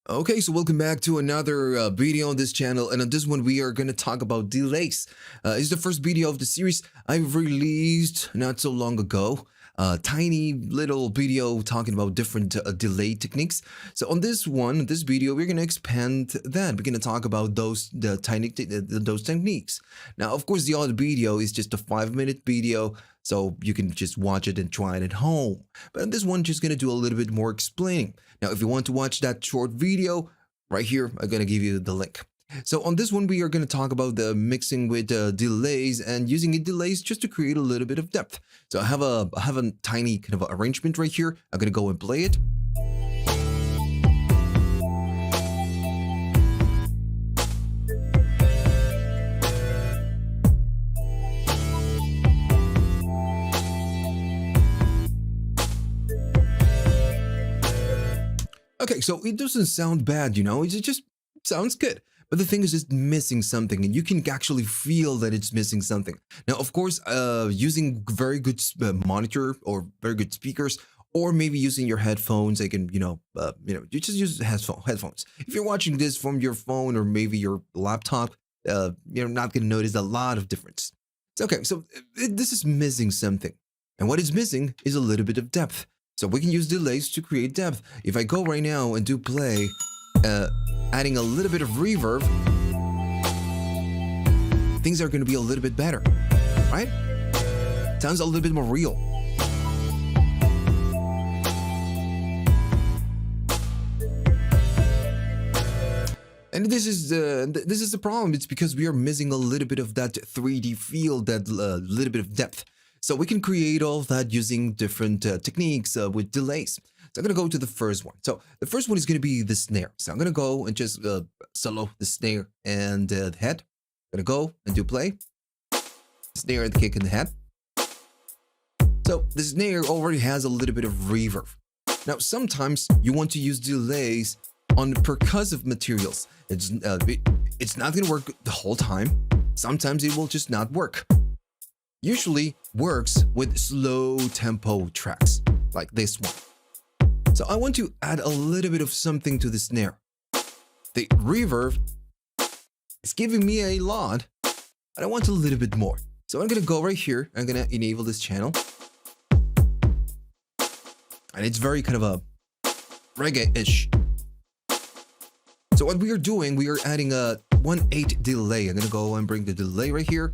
Okay, so welcome back to another video on this channel, and on this one we are going to talk about delays. It's the first video of the series I've released not so long ago. Tiny little video talking about different delay techniques. So on this video, we're going to expand that. We're going to talk about those techniques. Now, of course, the other video is just a 5-minute video, so you can just watch it and try it at home. But on this one, just going to do a little bit more explaining. Now, if you want to watch that short video, right here, I'm going to give you the link. So on this one, we are going to talk about the mixing with delays and using delays just to create a little bit of depth. So I have a tiny kind of arrangement right here. I'm going to go and play it. Okay, so it doesn't sound bad, it just sounds good. But the thing is just missing something, and you can actually feel that it's missing something. Now, of course, using very good monitor or very good speakers, or maybe using your headphones, they can, you just use headphones. If you're watching this from your phone or maybe your laptop, you're not going to notice a lot of difference. It's okay, so this is missing something. And what is missing is a little bit of depth. So we can use delays to create depth. If I go right now and do play, adding a little bit of reverb, things are going to be a little bit better, right? Sounds a little bit more real. And this is the problem. It's because we are missing a little bit of that 3D feel, that little bit of depth. So we can create all of that using different techniques with delays. So I'm going to go to the first one. So the first one is going to be the snare. So I'm going to go and just solo the snare and the head. I'm going to go and do play. Snare and the kick and the head. So the snare already has a little bit of reverb. Now, sometimes you want to use delays on percussive materials. It's not going to work the whole time. Sometimes it will just not work. Usually works with slow tempo tracks like this one. So I want to add a little bit of something to the snare. The reverb is giving me a lot, but I want a little bit more. So I'm going to go right here. I'm going to enable this channel. And it's very kind of a reggae-ish. So what we are doing, we are adding a 1/8 delay. I'm going to go and bring the delay right here.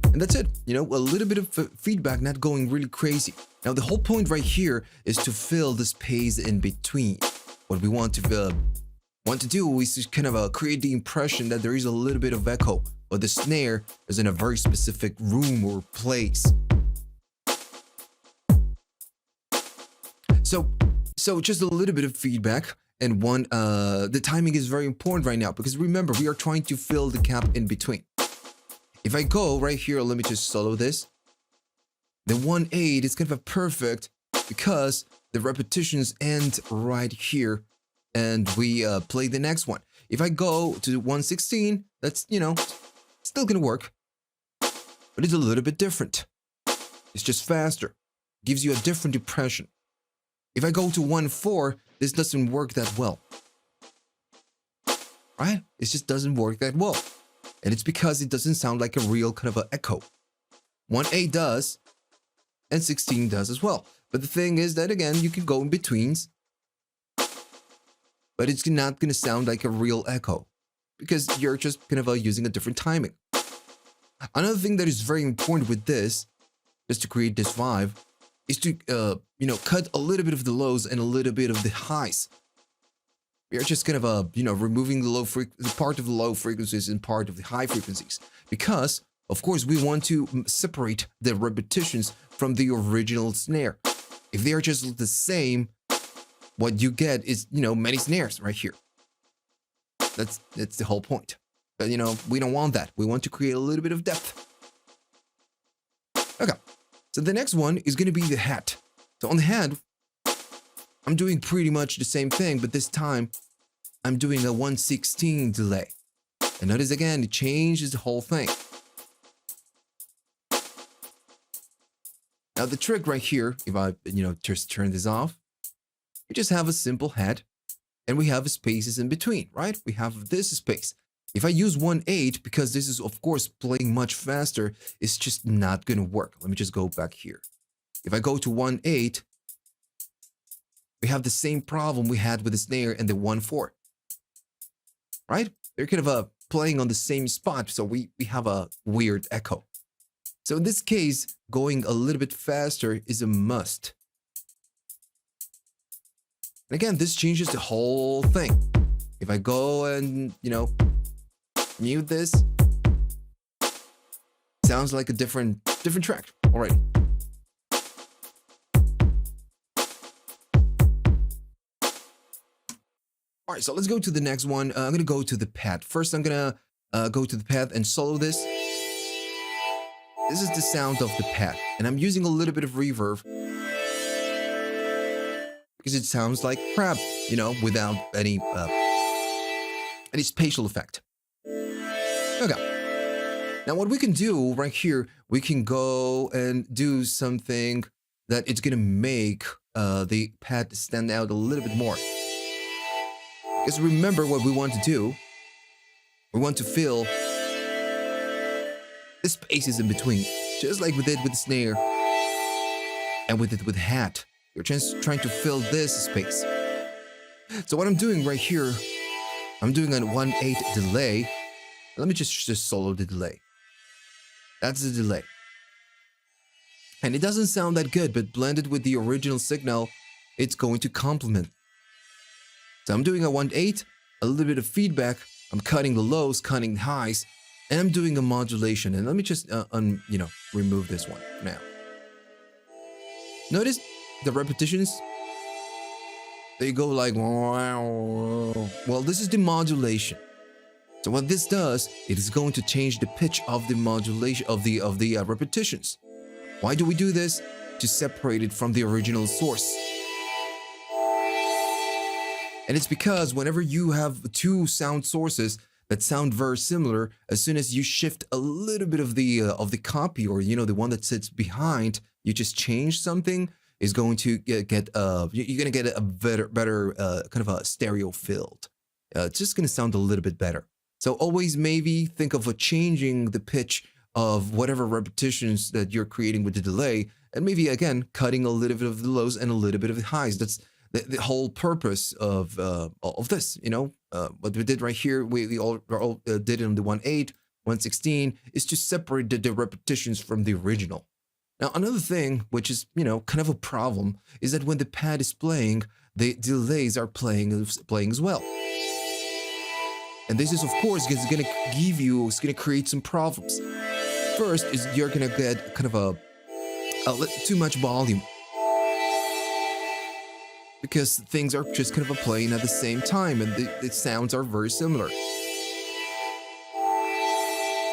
And that's it, a little bit of feedback, not going really crazy. Now, the whole point right here is to fill the space in between. What we want to do is to kind of create the impression that there is a little bit of echo, but the snare is in a very specific room or place. So just a little bit of feedback, and the timing is very important right now, because remember, we are trying to fill the gap in between. If I go right here, let me just solo this. The 1/8 is kind of perfect because the repetitions end right here, and we play the next one. If I go to 1/16, that's, still gonna work, but it's a little bit different. It's just faster, gives you a different impression. If I go to 1/4, this doesn't work that well, right? It just doesn't work that well. And it's because it doesn't sound like a real kind of an echo. 1/8 does, and 16 does as well. But the thing is that, again, you can go in betweens, but it's not going to sound like a real echo because you're just kind of using a different timing. Another thing that is very important with this, just to create this vibe, is to, cut a little bit of the lows and a little bit of the highs. We are just kind of, removing the part of the low frequencies and part of the high frequencies. Because, of course, we want to separate the repetitions from the original snare. If they are just the same, what you get is, many snares right here. That's the whole point. But, we don't want that. We want to create a little bit of depth. Okay. So the next one is going to be the head. So on the head, I'm doing pretty much the same thing, but this time I'm doing a 1/16 delay. And notice again, it changes the whole thing. Now the trick right here, if I, just turn this off, you just have a simple head. and we have spaces in between, right? We have this space. If I use 1/8, because this is of course playing much faster, it's just not gonna work. Let me just go back here. If I go to 1/8, we have the same problem we had with the snare and the 1/4, right? They're kind of playing on the same spot, so we have a weird echo. So in this case, going a little bit faster is a must. And again, this changes the whole thing. If I go and, mute this, sounds like a different track already. All right, so let's go to the next one. I'm gonna go to the pad. First, I'm gonna go to the pad and solo this. This is the sound of the pad, and I'm using a little bit of reverb because it sounds like crap, without any spatial effect. Okay. Now, what we can do right here, we can go and do something that it's gonna make the pad stand out a little bit more. Because remember what we want to do. We want to fill the spaces in between, just like we did with the snare and with it with hat. We're just trying to fill this space. So what I'm doing right here, I'm doing a 1/8 delay. Let me just solo the delay. That's the delay. And it doesn't sound that good, but blended with the original signal, it's going to complement. So I'm doing a 1/8, a little bit of feedback. I'm cutting the lows, cutting the highs, and I'm doing a modulation. And let me just, remove this one now. Notice the repetitions. They go like, well, this is the modulation. So what this does, it is going to change the pitch of the modulation of the repetitions. Why do we do this? To separate it from the original source. And it's because whenever you have two sound sources that sound very similar, as soon as you shift a little bit of the copy, or the one that sits behind, you just change something, is going to you're gonna get a better kind of a stereo filled. It's just gonna sound a little bit better. So always maybe think of changing the pitch of whatever repetitions that you're creating with the delay, and maybe again cutting a little bit of the lows and a little bit of the highs. That's the whole purpose of this. What we did right here, we all did it on the 1/8, 1/16, is to separate the repetitions from the original. Now, another thing, which is, kind of a problem, is that when the pad is playing, the delays are playing as well. And this is, of course, it's going to create some problems. First is you're going to get kind of too much volume, because things are just kind of playing at the same time, and the sounds are very similar.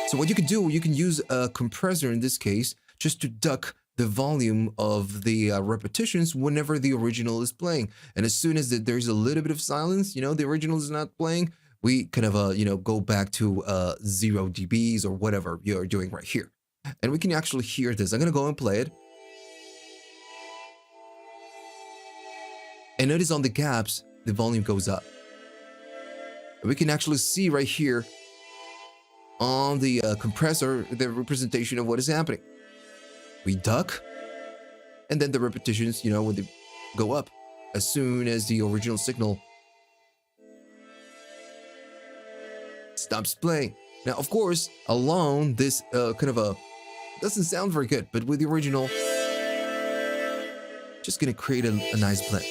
So what you can do, you can use a compressor in this case, just to duck the volume of the repetitions whenever the original is playing. And as soon as there's a little bit of silence, the original is not playing, we kind of, go back to 0 dBs or whatever you're doing right here. And we can actually hear this. I'm going to go and play it. And notice on the gaps, the volume goes up. And we can actually see right here on the compressor, the representation of what is happening. We duck, and then the repetitions, when they go up, as soon as the original signal stops playing. Now, of course, alone, this doesn't sound very good, but with the original, just gonna create a nice blend.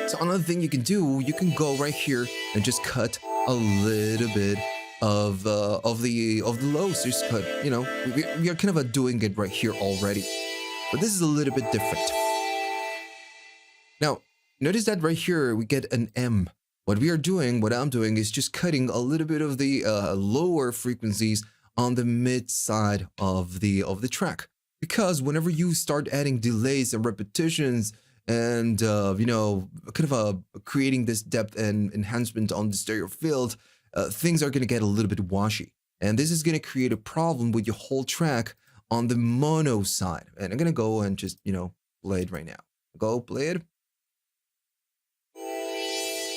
So another thing you can do, you can go right here and just cut a little bit of the lows. Just cut, we are kind of doing it right here already, but this is a little bit different. Now, notice that right here we get an M. What I'm doing is just cutting a little bit of the lower frequencies on the mid side of the track, because whenever you start adding delays and repetitions and creating this depth and enhancement on the stereo field, things are going to get a little bit washy, and this is going to create a problem with your whole track on the mono side. And I'm going to go and just, play it right now. Go play it.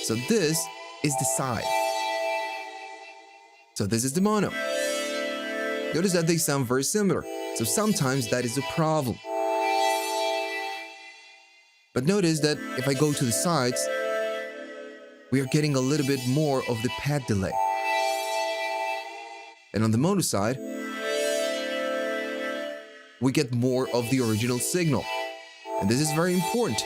So this is the side. So this is the mono. Notice that they sound very similar. So sometimes that is a problem. But notice that if I go to the sides, we are getting a little bit more of the pad delay. And on the mono side, we get more of the original signal. And this is very important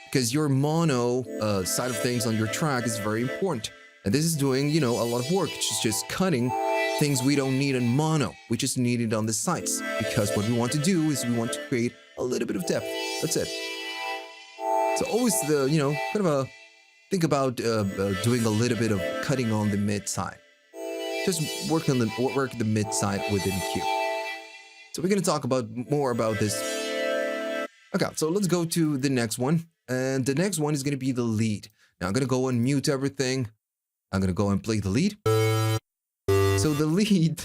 because your mono side of things on your track is very important. And this is doing, a lot of work. It's just cutting things we don't need in mono. We just need it on the sides because what we want to do is we want to create a little bit of depth. That's it. So always think about doing a little bit of cutting on the mid side. Just work the mid side within Q. So we're going to talk more about this. Okay, so let's go to the next one. And the next one is going to be the lead. Now I'm going to go and mute everything. I'm going to go and play the lead. So the lead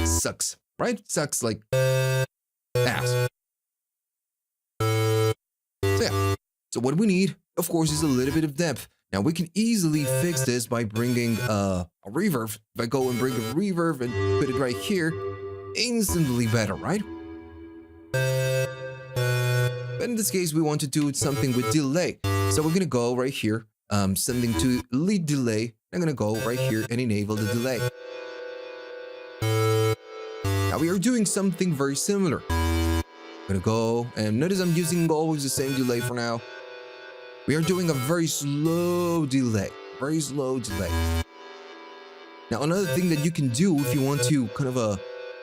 sucks, right? Sucks like ass. So yeah. So what we need, of course, is a little bit of depth. Now we can easily fix this by bringing a reverb. If I go and bring a reverb and put it right here, instantly better, right? But in this case, we want to do something with delay. So we're going to go right here, sending to lead delay. I'm going to go right here and enable the delay. Now we are doing something very similar. I'm going to go and notice I'm using always the same delay for now. We are doing a very slow delay. Very slow delay. Now another thing that you can do if you want to kind of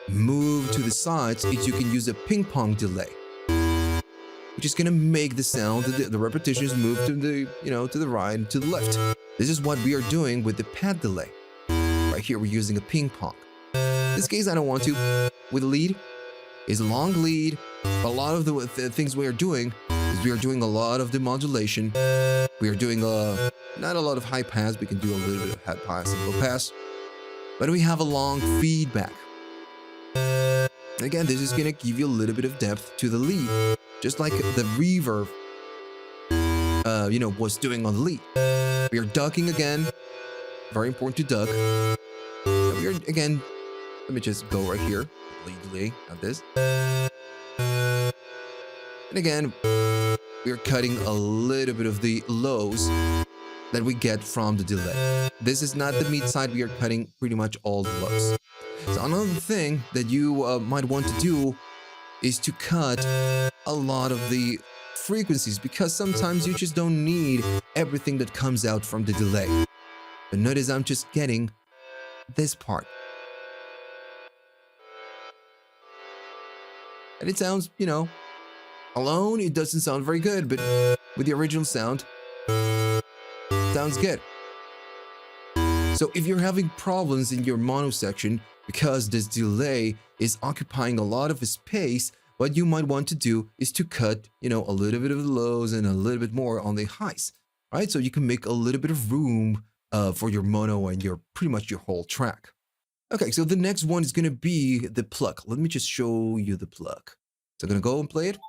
move to the sides is you can use a ping pong delay, which is gonna make the sound, the repetitions move to the, to the right and to the left. This is what we are doing with the pad delay. Right here, we're using a ping pong. In this case, I don't want to. With lead, it's a long lead. But a lot of the things we are doing is we are doing a lot of the modulation. We are doing not a lot of high pass. We can do a little bit of high pass and low pass. But we have a long feedback. Again, this is gonna give you a little bit of depth to the lead. Just like the reverb, was doing on the lead. We are ducking again. Very important to duck. And we are, again, let me just go right here. Lead delay, not this. And again, we are cutting a little bit of the lows that we get from the delay. This is not the mid side. We are cutting pretty much all the lows. So another thing that you might want to do is to cut a lot of the frequencies because sometimes you just don't need everything that comes out from the delay. But notice I'm just getting this part. And it sounds, alone it doesn't sound very good, but with the original sound, sounds good. So if you're having problems in your mono section because this delay is occupying a lot of space, what you might want to do is to cut, a little bit of the lows and a little bit more on the highs, right? So you can make a little bit of room for your mono and pretty much your whole track. Okay, so the next one is going to be the pluck. Let me just show you the pluck. So I'm going to go and play it.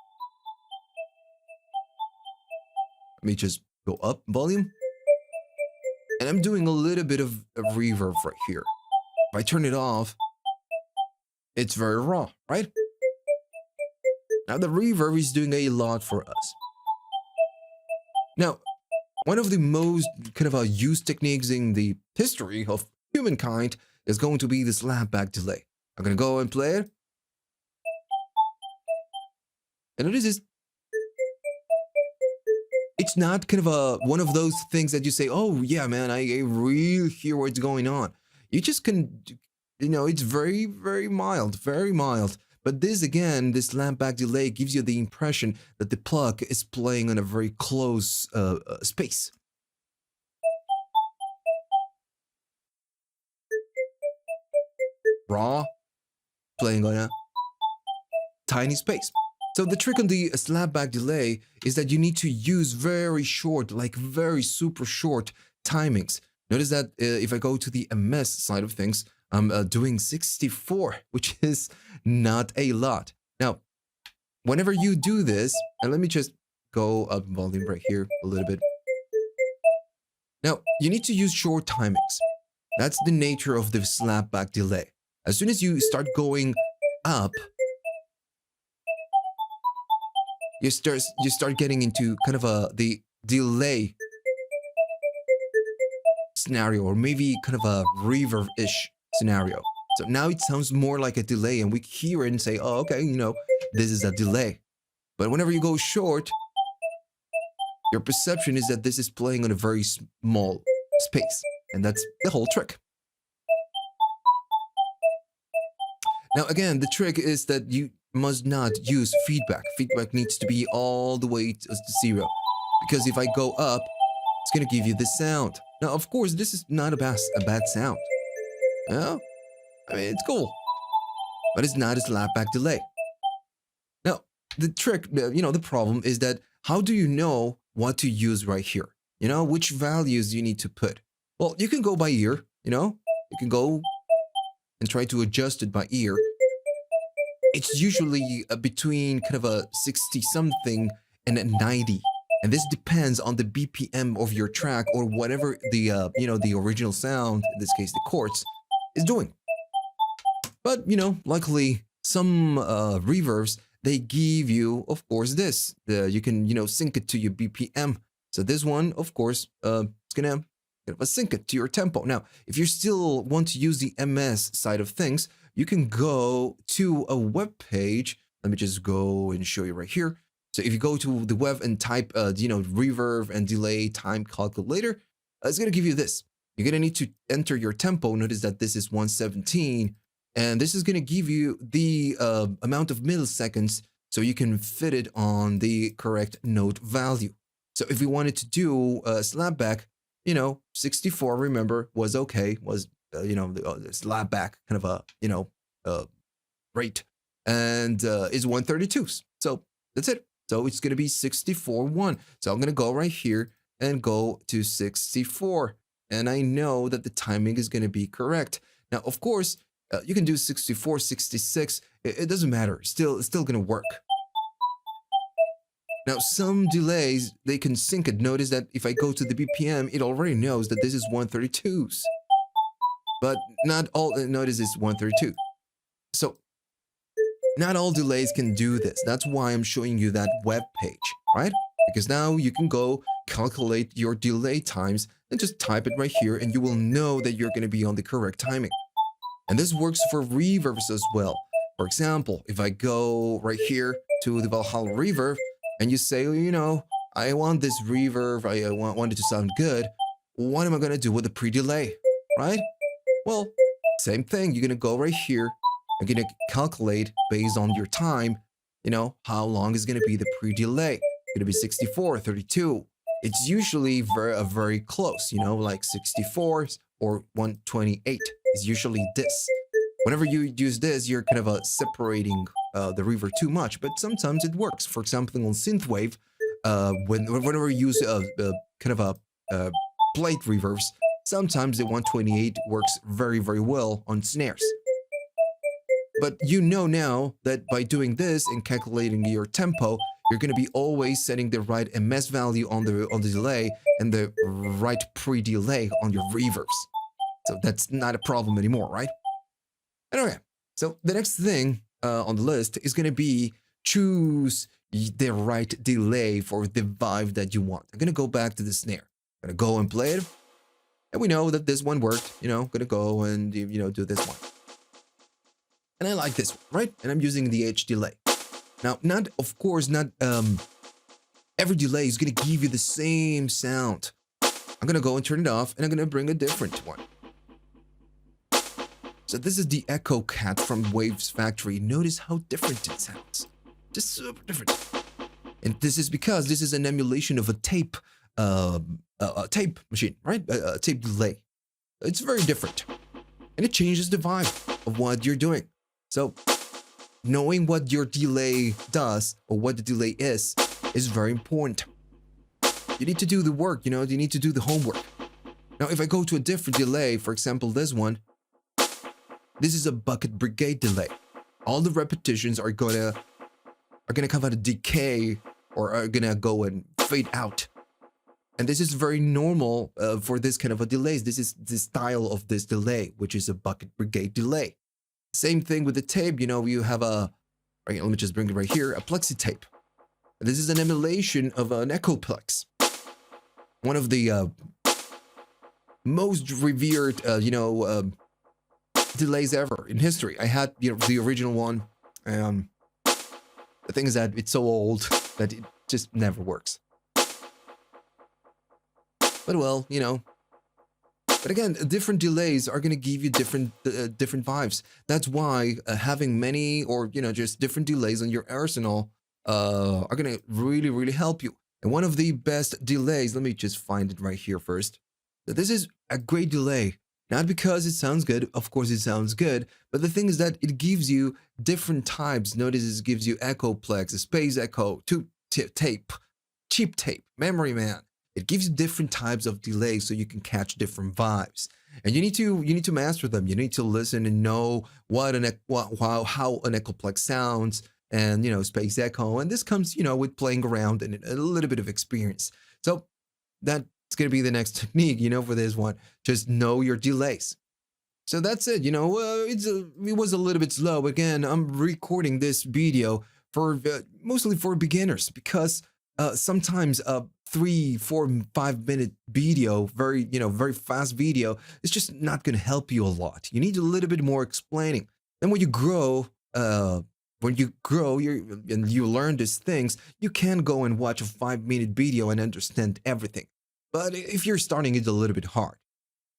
Let me just go up volume. And I'm doing a little bit of reverb right here. If I turn it off, it's very raw, right? Now the reverb is doing a lot for us. Now, one of the most kind of used techniques in the history of humankind is going to be the slapback delay. I'm going to go and play it. And notice this. It's not kind of one of those things that you say, oh yeah, man, I really hear what's going on. You just can, it's very, very mild, very mild. But this, again, this slapback delay gives you the impression that the pluck is playing on a very close space. Raw, playing on a tiny space. So the trick on the slapback delay is that you need to use very short, like very super short timings. Notice that if I go to the MS side of things, I'm doing 64, which is not a lot. Now, whenever you do this, and let me just go up volume right here a little bit. Now, you need to use short timings. That's the nature of the slapback delay. As soon as you start going up, you start getting into kind of the delay scenario, or maybe kind of a reverb-ish scenario. So now it sounds more like a delay, and we hear it and say, oh, okay, this is a delay. But whenever you go short, your perception is that this is playing on a very small space. And that's the whole trick. Now, again, the trick is that you must not use feedback. Feedback needs to be all the way to 0. Because if I go up, it's going to give you this sound. Now, of course, this is not a bad sound. Yeah? I mean, it's cool. But it's not a slapback delay. Now, the trick, the problem is that how do you know what to use right here? Which values you need to put? Well, you can go by ear, you can go and try to adjust it by ear. It's usually between kind of a 60 something and a 90. And this depends on the BPM of your track, or whatever the, the original sound, in this case, the chords, is doing. But, luckily, some reverbs, they give you, of course, this. You can, sync it to your BPM. So this one, of course, it's going to sync it to your tempo. Now, if you still want to use the MS side of things, you can go to a web page. Let me just go and show you right here. So if you go to the web and type, reverb and delay time calculator, it's going to give you this. You're going to need to enter your tempo. Notice that this is 117. And this is going to give you the amount of milliseconds so you can fit it on the correct note value. So if we wanted to do slapback, 64, remember, was okay, was, the slapback kind of a, rate, and is 132s. So that's it. So it's going to be 64.1. So I'm going to go right here and go to 64. And I know that the timing is going to be correct. Now, of course, you can do 64, 66. It doesn't matter. It's still going to work. Now, some delays, they can sync it. Notice that if I go to the BPM, it already knows that this is 132s. But not all, notice it's 132. So, not all delays can do this. That's why I'm showing you that web page, right? Because now you can go calculate your delay times and just type it right here, and you will know that you're going to be on the correct timing. And this works for reverbs as well. For example, if I go right here to the Valhalla reverb, and you say, I want this reverb, I want it to sound good, what am I going to do with the pre-delay, right? Well, same thing. You're going to go right here. You're going to calculate based on your time, how long is going to be the pre-delay. It's going to be 64, 32. It's usually very close, like 64 or 128 is usually this. Whenever you use this, you're kind of separating the reverb too much, but sometimes it works. For example, on synthwave, whenever you use kind of a plate reverbs, sometimes the 128 works very well on snares. But now that by doing this and calculating your tempo, you're going to be always setting the right MS value on the delay and the right pre-delay on your reverbs. So that's not a problem anymore, right? Anyway, so the next thing on the list is going to be choose the right delay for the vibe that you want. I'm going to go back to the snare. I'm going to go and play it. And we know that this one worked, going to go and, do this one. And I like this one, right? And I'm using the H delay. Now, of course, not every delay is going to give you the same sound. I'm going to go and turn it off, and I'm going to bring a different one. So this is the Echo Cat from Waves Factory. Notice how different it sounds. Just super different. And this is because this is an emulation of a tape machine, right? A tape delay. It's very different. And it changes the vibe of what you're doing. So knowing what your delay does, or what the delay is very important. You need to do the work, you need to do the homework. Now, if I go to a different delay, for example, this one, This is a bucket brigade delay. All the repetitions are gonna come out of decay or are gonna go and fade out. And this is very normal for this kind of a delays. This is the style of this delay, which is a bucket brigade delay. Same thing with the tape. You have right, let me just bring it right here, a plexi tape. This is an emulation of an echoplex. One of the most revered, delays ever in history. I had, the original one. The thing is that it's so old that it just never works. But well, But again, different delays are going to give you different vibes. That's why having many or just different delays on your arsenal are going to really, really help you. And one of the best delays, let me just find it right here first. This is a great delay. Not because it sounds good, of course it sounds good, but the thing is that it gives you different types. Notice it gives you echoplex, a space echo, tape, cheap tape, memory man. It gives you different types of delays so you can catch different vibes. And you need to master them. You need to listen and know how an echoplex sounds and space echo. And this comes with playing around and a little bit of experience. So that's going to be the next technique for this one. Just know your delays. So that's it. It was a little bit slow. Again, I'm recording this video for mostly for beginners because sometimes 3, 4, 5 minute video, very fast video, is just not going to help you a lot. You need a little bit more explaining. Then when you grow, and you learn these things, you can go and watch a 5-minute video and understand everything. But if you're starting, it's a little bit hard.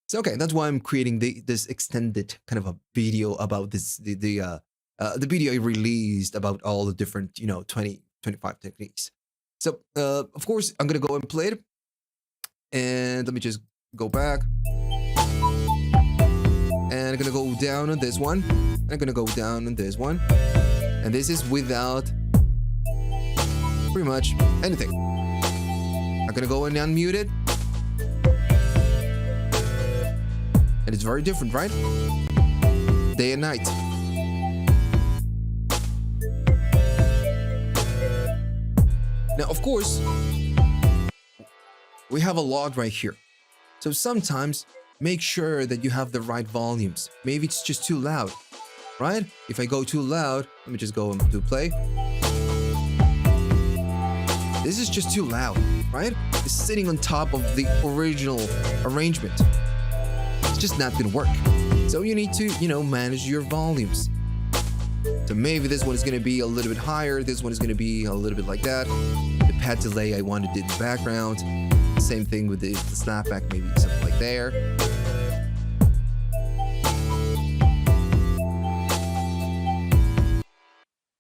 So okay, that's why I'm creating this extended kind of a video about the video I released about all the different 20, 25 techniques. So, of course, I'm going to go and play it. And let me just go back. And I'm going to go down on this one. And I'm going to go down on this one. And this is without pretty much anything. I'm going to go and unmute it. And it's very different, right? Day and night. Now, of course, we have a log right here. So sometimes make sure that you have the right volumes. Maybe it's just too loud, right? If I go too loud, let me just go and do play. This is just too loud, right? It's sitting on top of the original arrangement. It's just not gonna work. So you need to, manage your volumes. So maybe this one is going to be a little bit higher. This one is going to be a little bit like that. The pad delay I wanted in the background. Same thing with the snapback, maybe something like there.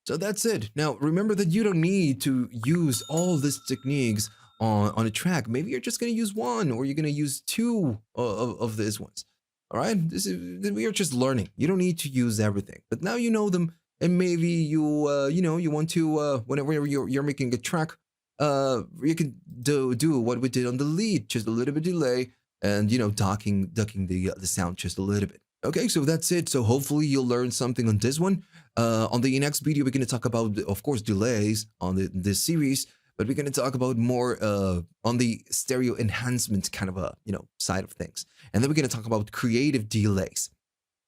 So that's it. Now, remember that you don't need to use all these techniques on a track. Maybe you're just going to use one, or you're going to use two of these ones. All right? We are just learning. You don't need to use everything. But now you know them. And maybe you want to, whenever you're making a track, you can do what we did on the lead, just a little bit delay, and ducking the sound just a little bit. Okay, so that's it. So hopefully you'll learn something on this one. On the next video, we're going to talk about, of course, delays on this series, but we're going to talk about more on the stereo enhancement kind of a side of things, and then we're going to talk about creative delays.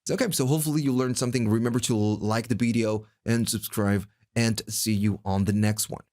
Okay, so hopefully you learned something. Remember to like the video and subscribe, and see you on the next one.